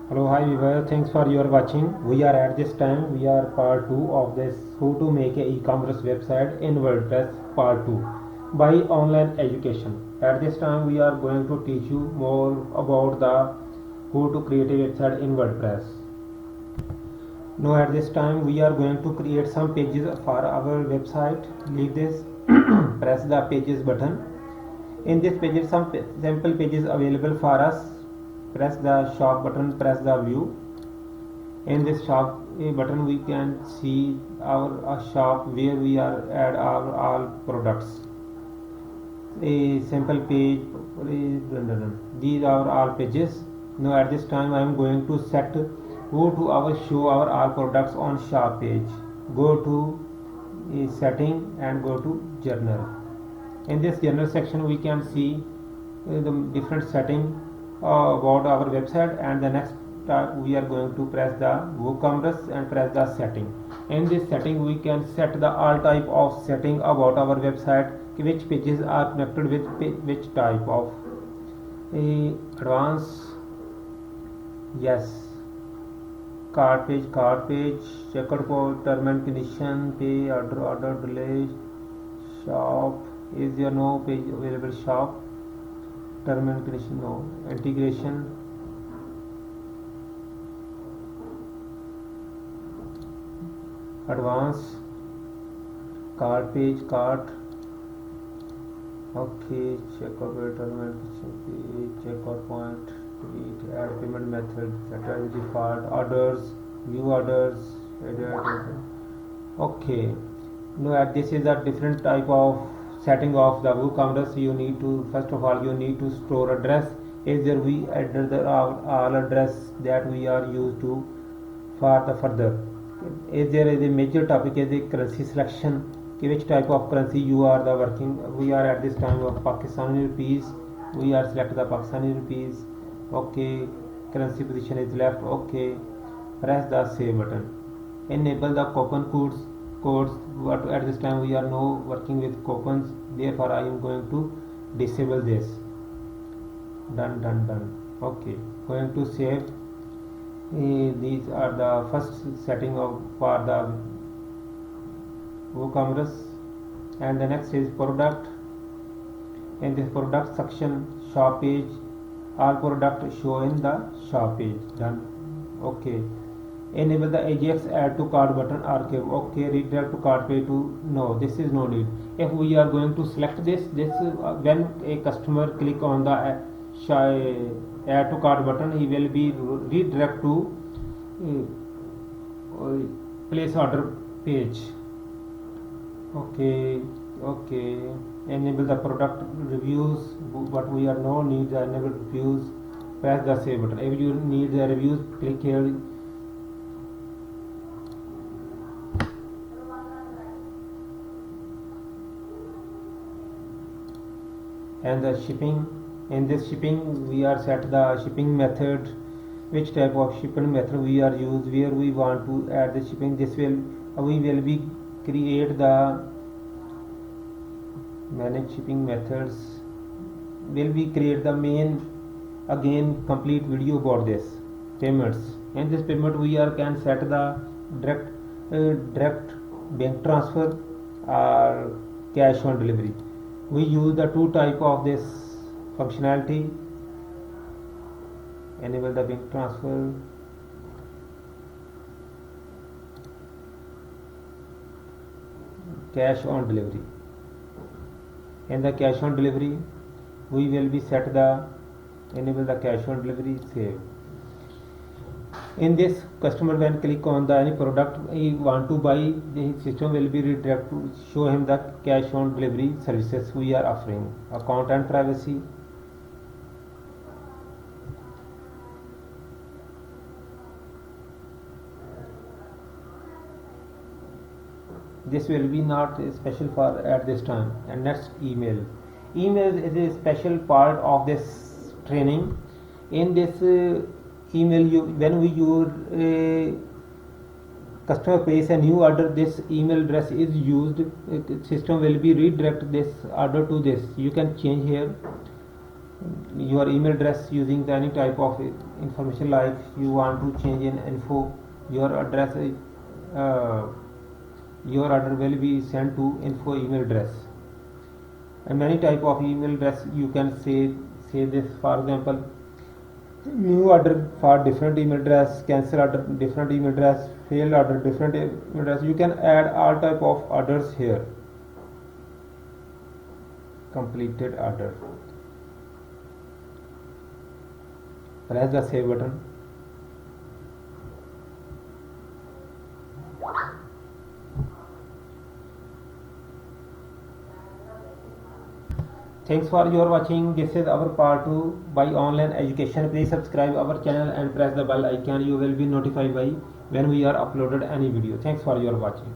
Hello, hi viewer. Thanks for your watching. We are at this time. We are part 2 of this how to make a e-commerce website in WordPress part 2 by online education. At this time, we are going to teach you more about the how to create a website in WordPress. Now, at this time, we are going to create some pages for our website. Leave this. Press the pages button. In this page, some sample pages available for us. Press the shop button, press the view. In this shop button we can see our shop where we are add our all products. A sample page, these are all pages. Now at this time I am going to set go to our show our all products on shop page. Go to setting and go to journal. In this journal section we can see the different setting about our website, and the next we are going to press the WooCommerce and press the setting. In this setting we can set the all type of setting about our website, which pages are connected with which type of advanced, yes, cart page, checkout code, term and condition, pay, order delay, shop, is there no page available, shop, term and condition, no, integration, advance, cart page, cart, okay, checkout rate, term and condition, pay, checkout point, delete, add payment method, set as default, orders, view orders, edit, okay. Now this is a different type of setting of the WooCommerce. You need to, first of all, you need to store address. Is there we enter the all address that we are used to for the further. Is there is a major topic is the currency selection, which type of currency you are the working. We are at this time of Pakistani rupees. We are select the Pakistani rupees. Okay, currency position is left. Okay, press the save button. Enable the coupon codes, but at this time we are now working with coupons, therefore I am going to disable this. Done. Okay, going to save. These are the first setting of for the WooCommerce, and the next is product. In this product section, shop page, all product show in the shop page. Done. Okay, enable the Ajax add to cart button archive. Okay, redirect to cart page to, no, this is no need. If we are going to select this when a customer click on the add to cart button, he will be redirect to place order page. Okay, enable the product reviews, but we are no need the enable reviews. Press the save button. If you need the reviews, click here. And the shipping, in this shipping we are set the shipping method, which type of shipping method we are use, where we want to add the shipping. This will we will be create the manage shipping methods, will be create the main again complete video about this payments. In this payment we are can set the direct bank transfer or cash on delivery. We use the two type of this functionality. Enable the bank transfer, cash on delivery. In the cash on delivery we will be set the enable the cash on delivery, save. In this, customer when click on the any product he want to buy, the system will be redirect to show him the cash on delivery services we are offering. Account and privacy, this will be not special for at this time. And next, email is a special part of this training. In this email, when we use customer place a new order, this email address is used, system will be redirect this order to this. You can change here your email address using any type of information like you want to change in info, your address, your order will be sent to info email address. And many type of email address you can say this. For example, new order for different email address, cancel order different email address, failed order different email address. You can add all type of orders here. Completed order. Press the save button. Thanks for your watching. This is our part 2 by online education. Please subscribe our channel and press the bell icon. You will be notified by when we are uploaded any video. Thanks for your watching.